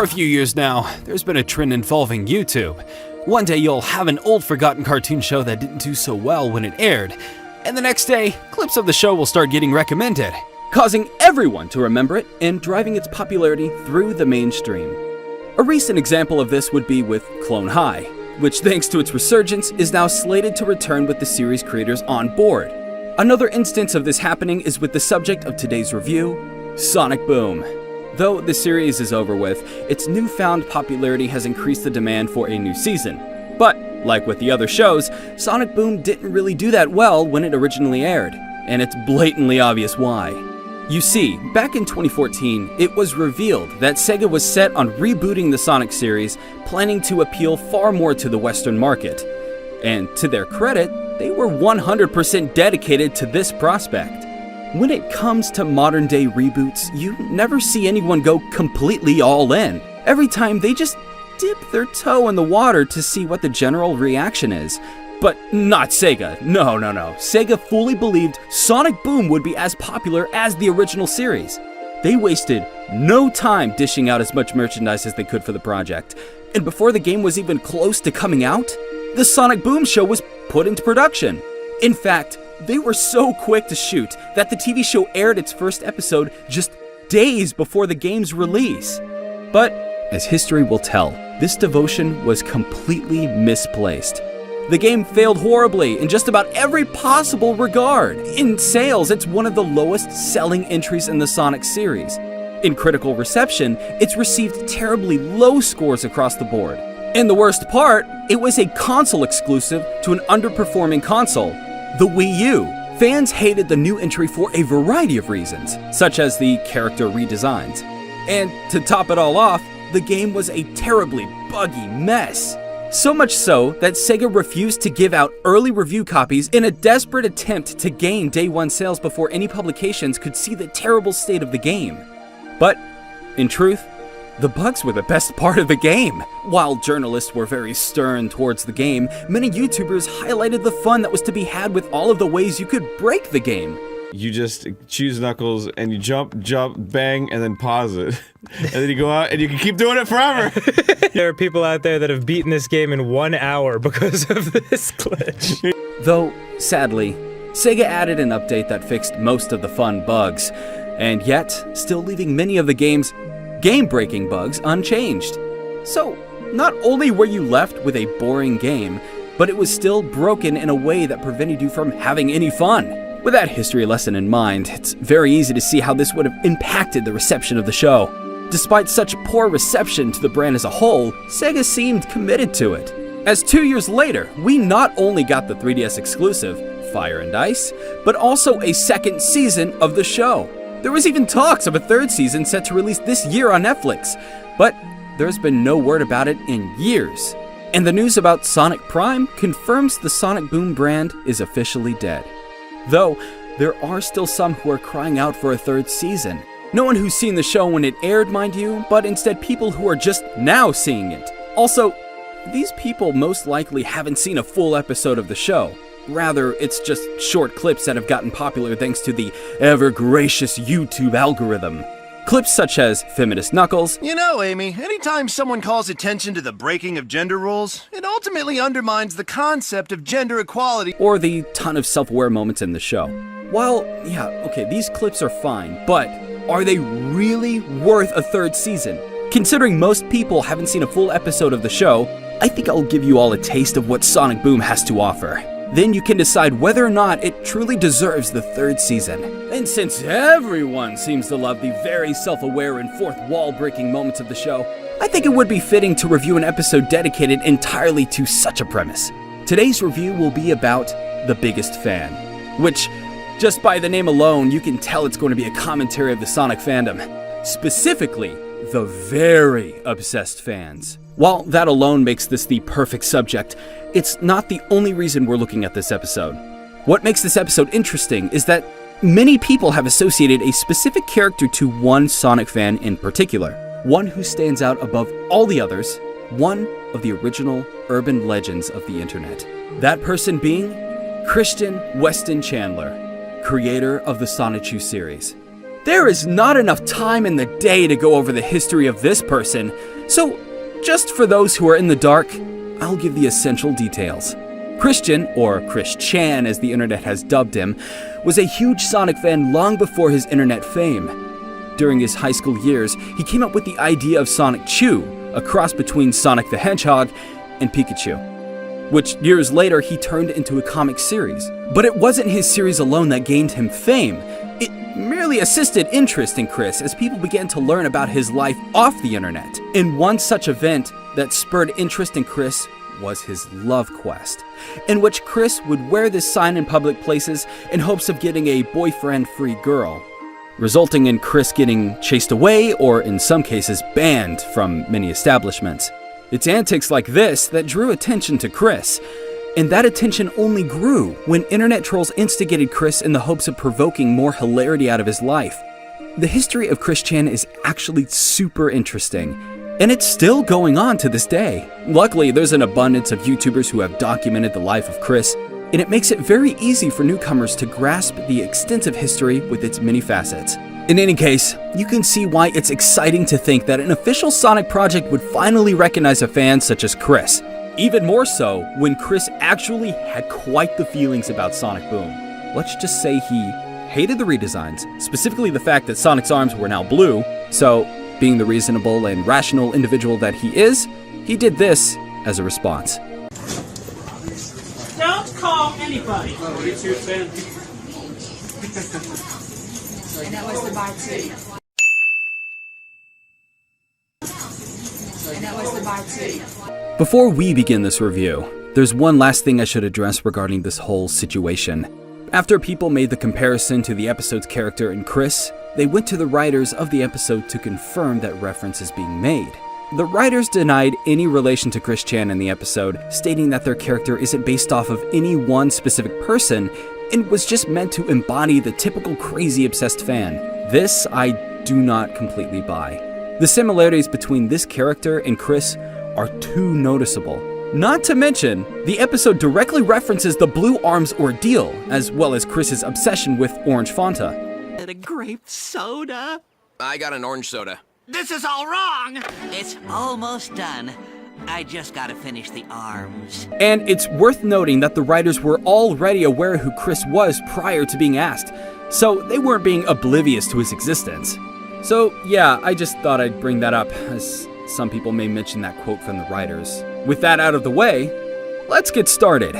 For a few years now, there's been a trend involving YouTube. One day you'll have an old forgotten cartoon show that didn't do so well when it aired, and the next day, clips of the show will start getting recommended, causing everyone to remember it and driving its popularity through the mainstream. A recent example of this would be with Clone High, which thanks to its resurgence is now slated to return with the series creators on board. Another instance of this happening is with the subject of today's review, Sonic Boom. Though the series is over with, its newfound popularity has increased the demand for a new season. But, like with the other shows, Sonic Boom didn't really do that well when it originally aired, and it's blatantly obvious why. You see, back in 2014, it was revealed that Sega was set on rebooting the Sonic series, planning to appeal far more to the Western market. And to their credit, they were 100% dedicated to this prospect. When it comes to modern day reboots, you never see anyone go completely all in. Every time they just dip their toe in the water to see what the general reaction is. But not Sega. No. Sega fully believed Sonic Boom would be as popular as the original series. They wasted no time dishing out as much merchandise as they could for the project. And before the game was even close to coming out, the Sonic Boom show was put into production. In fact, they were so quick to shoot that the TV show aired its first episode just days before the game's release. But, as history will tell, this devotion was completely misplaced. The game failed horribly in just about every possible regard. In sales, it's one of the lowest selling entries in the Sonic series. In critical reception, it's received terribly low scores across the board. And the worst part, it was a console exclusive to an underperforming console, the Wii U. Fans hated the new entry for a variety of reasons, such as the character redesigns. And to top it all off, the game was a terribly buggy mess. So much so that Sega refused to give out early review copies in a desperate attempt to gain day one sales before any publications could see the terrible state of the game. But, in truth, the bugs were the best part of the game. While journalists were very stern towards the game, many YouTubers highlighted the fun that was to be had with all of the ways you could break the game. You just choose Knuckles and you jump, bang, and then pause it. And then you go out and you can keep doing it forever. There are people out there that have beaten this game in 1 hour because of this glitch. Though, sadly, Sega added an update that fixed most of the fun bugs, and yet still leaving many of the game's game-breaking bugs unchanged. So, not only were you left with a boring game, but it was still broken in a way that prevented you from having any fun. With that history lesson in mind, it's very easy to see how this would have impacted the reception of the show. Despite such poor reception to the brand as a whole, Sega seemed committed to it. As 2 years later, we not only got the 3DS exclusive, Fire and Ice, but also a second season of the show. There was even talks of a third season set to release this year on Netflix, but there's been no word about it in years. And the news about Sonic Prime confirms the Sonic Boom brand is officially dead. Though, there are still some who are crying out for a third season. No one who's seen the show when it aired, mind you, but instead people who are just now seeing it. Also, these people most likely haven't seen a full episode of the show. Rather, it's just short clips that have gotten popular thanks to the ever-gracious YouTube algorithm. Clips such as Feminist Knuckles. You know, Amy, anytime someone calls attention to the breaking of gender roles, it ultimately undermines the concept of gender equality. Or the ton of self-aware moments in the show. While, yeah, okay, these clips are fine, but are they really worth a third season? Considering most people haven't seen a full episode of the show, I think I'll give you all a taste of what Sonic Boom has to offer. Then you can decide whether or not it truly deserves the third season. And since everyone seems to love the very self-aware and fourth wall-breaking moments of the show, I think it would be fitting to review an episode dedicated entirely to such a premise. Today's review will be about The Biggest Fan, which, just by the name alone, you can tell it's going to be a commentary of the Sonic fandom. Specifically, the very obsessed fans. While that alone makes this the perfect subject, it's not the only reason we're looking at this episode. What makes this episode interesting is that many people have associated a specific character to one Sonic fan in particular, one who stands out above all the others, one of the original urban legends of the internet. That person being Christian Weston Chandler, creator of the Sonichu series. There is not enough time in the day to go over the history of this person, so just for those who are in the dark, I'll give the essential details. Christian, or Chris Chan as the internet has dubbed him, was a huge Sonic fan long before his internet fame. During his high school years, he came up with the idea of Sonichu, a cross between Sonic the Hedgehog and Pikachu, which years later he turned into a comic series. But it wasn't his series alone that gained him fame. It merely assisted interest in Chris as people began to learn about his life off the internet. And one such event that spurred interest in Chris was his love quest, in which Chris would wear this sign in public places in hopes of getting a boyfriend-free girl, resulting in Chris getting chased away or in some cases banned from many establishments. It's antics like this that drew attention to Chris, and that attention only grew when internet trolls instigated Chris in the hopes of provoking more hilarity out of his life. The history of Chris Chan is actually super interesting, and it's still going on to this day. Luckily, there's an abundance of YouTubers who have documented the life of Chris, and it makes it very easy for newcomers to grasp the extensive history with its many facets. In any case, you can see why it's exciting to think that an official Sonic project would finally recognize a fan such as Chris. Even more so when Chris actually had quite the feelings about Sonic Boom. Let's just say he hated the redesigns, specifically the fact that Sonic's arms were now blue, so being the reasonable and rational individual that he is, he did this as a response. Don't call anybody. And that was the buy two. And that was the buy two. Before we begin this review, there's one last thing I should address regarding this whole situation. After people made the comparison to the episode's character and Chris, they went to the writers of the episode to confirm that reference is being made. The writers denied any relation to Chris Chan in the episode, stating that their character isn't based off of any one specific person and was just meant to embody the typical crazy obsessed fan. This I do not completely buy. The similarities between this character and Chris are too noticeable. Not to mention, the episode directly references the Blue Arms ordeal, as well as Chris's obsession with orange Fanta. And a grape soda? I got an orange soda. This is all wrong! It's almost done. I just gotta finish the arms. And it's worth noting that the writers were already aware who Chris was prior to being asked, so they weren't being oblivious to his existence. So yeah, I just thought I'd bring that up, as some people may mention that quote from the writers. With that out of the way, let's get started.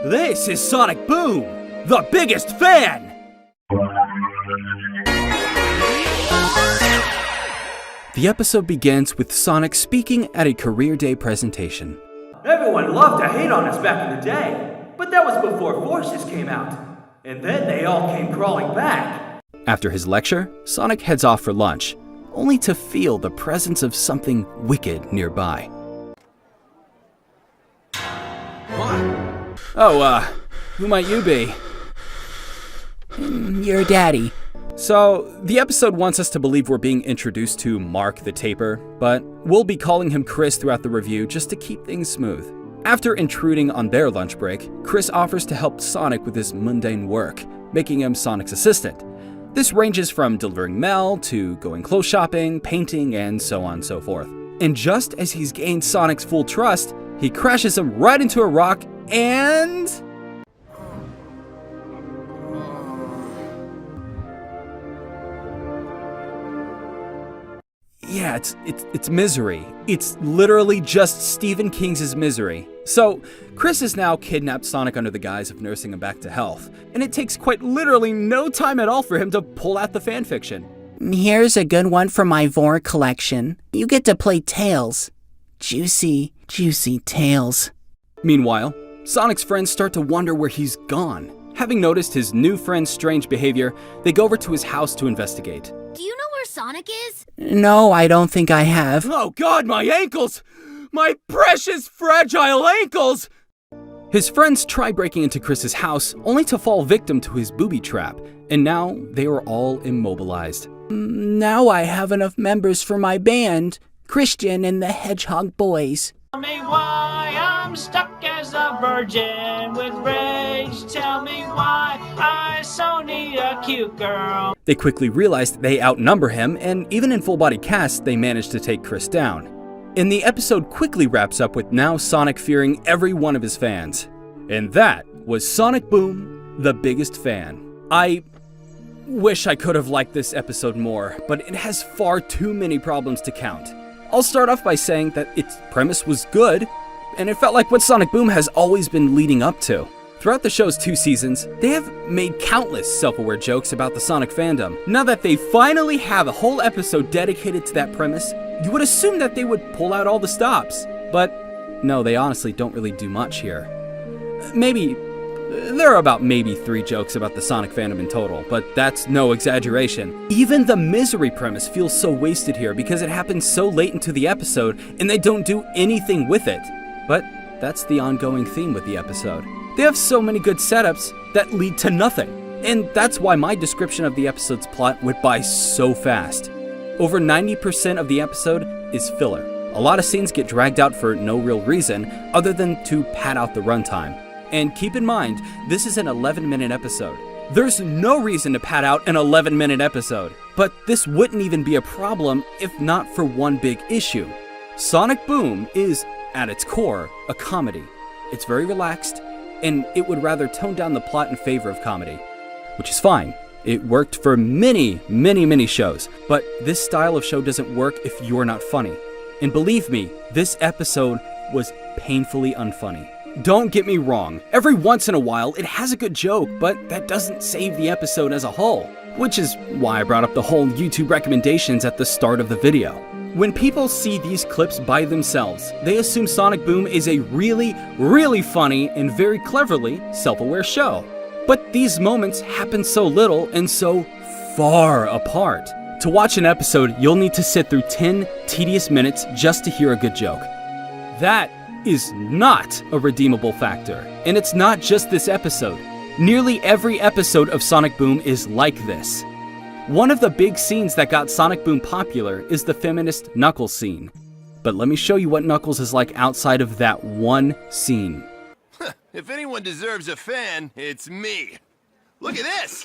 This is Sonic Boom, the biggest fan! The episode begins with Sonic speaking at a career day presentation. Everyone loved to hate on us back in the day, but that was before Forces came out. And then they all came crawling back. After his lecture, Sonic heads off for lunch, only to feel the presence of something wicked nearby. Oh, who might you be? Your daddy. So, the episode wants us to believe we're being introduced to Mark the Taper, but we'll be calling him Chris throughout the review just to keep things smooth. After intruding on their lunch break, Chris offers to help Sonic with his mundane work, making him Sonic's assistant. This ranges from delivering mail to going clothes shopping, painting, and so on and so forth. And just as he's gained Sonic's full trust, he crashes him right into a rock and... yeah, it's Misery. It's literally just Stephen King's Misery. So, Chris has now kidnapped Sonic under the guise of nursing him back to health, and it takes quite literally no time at all for him to pull out the fanfiction. Here's a good one from my Vor collection. You get to play Tails. Juicy, juicy Tails. Meanwhile, Sonic's friends start to wonder where he's gone. Having noticed his new friend's strange behavior, they go over to his house to investigate. Do you know where Sonic is? No, I don't think I have. Oh God, my ankles! My precious, fragile ankles! His friends try breaking into Chris's house, only to fall victim to his booby trap, and now they are all immobilized. Now I have enough members for my band, Christian and the Hedgehog Boys. Tell me why I'm stuck as a virgin with rage. Tell me why I so need a cute girl. They quickly realized they outnumber him, and even in full body cast, they managed to take Chris down. And the episode quickly wraps up with now Sonic fearing every one of his fans. And that was Sonic Boom, the biggest fan. I wish I could have liked this episode more, but it has far too many problems to count. I'll start off by saying that its premise was good, and it felt like what Sonic Boom has always been leading up to. Throughout the show's 2 seasons, they have made countless self-aware jokes about the Sonic fandom. Now that they finally have a whole episode dedicated to that premise, you would assume that they would pull out all the stops. But no, they honestly don't really do much here. There are about maybe 3 jokes about the Sonic fandom in total, but that's no exaggeration. Even the misery premise feels so wasted here because it happens so late into the episode and they don't do anything with it. But that's the ongoing theme with the episode. They have so many good setups that lead to nothing. And that's why my description of the episode's plot went by so fast. Over 90% of the episode is filler. A lot of scenes get dragged out for no real reason other than to pad out the runtime. And keep in mind, this is an 11-minute episode. There's no reason to pad out an 11-minute episode. But this wouldn't even be a problem if not for one big issue. Sonic Boom is, at its core, a comedy. It's very relaxed, and it would rather tone down the plot in favor of comedy, which is fine. It worked for many shows, but this style of show doesn't work if you're not funny. And believe me, this episode was painfully unfunny. Don't get me wrong, every once in a while it has a good joke, but that doesn't save the episode as a whole, which is why I brought up the whole YouTube recommendations at the start of the video. When people see these clips by themselves, they assume Sonic Boom is a really funny and very cleverly self-aware show. But these moments happen so little and so far apart. To watch an episode, you'll need to sit through 10 tedious minutes just to hear a good joke. That is not a redeemable factor. And it's not just this episode. Nearly every episode of Sonic Boom is like this. One of the big scenes that got Sonic Boom popular is the feminist Knuckles scene. But let me show you what Knuckles is like outside of that one scene. If anyone deserves a fan, it's me. Look at this!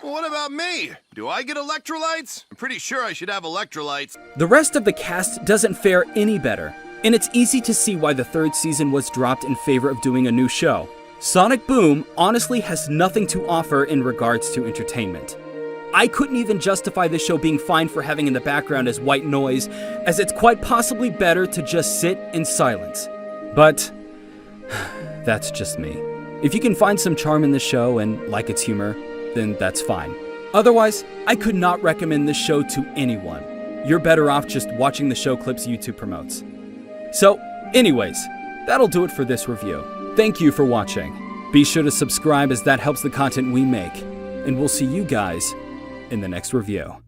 What about me? Do I get electrolytes? I'm pretty sure I should have electrolytes. The rest of the cast doesn't fare any better, and it's easy to see why the 3rd season was dropped in favor of doing a new show. Sonic Boom honestly has nothing to offer in regards to entertainment. I couldn't even justify this show being fine for having in the background as white noise, as it's quite possibly better to just sit in silence. But that's just me. If you can find some charm in the show and like its humor, then that's fine. Otherwise, I could not recommend this show to anyone. You're better off just watching the show clips YouTube promotes. So, anyways, that'll do it for this review. Thank you for watching. Be sure to subscribe as that helps the content we make. And we'll see you guys in the next review.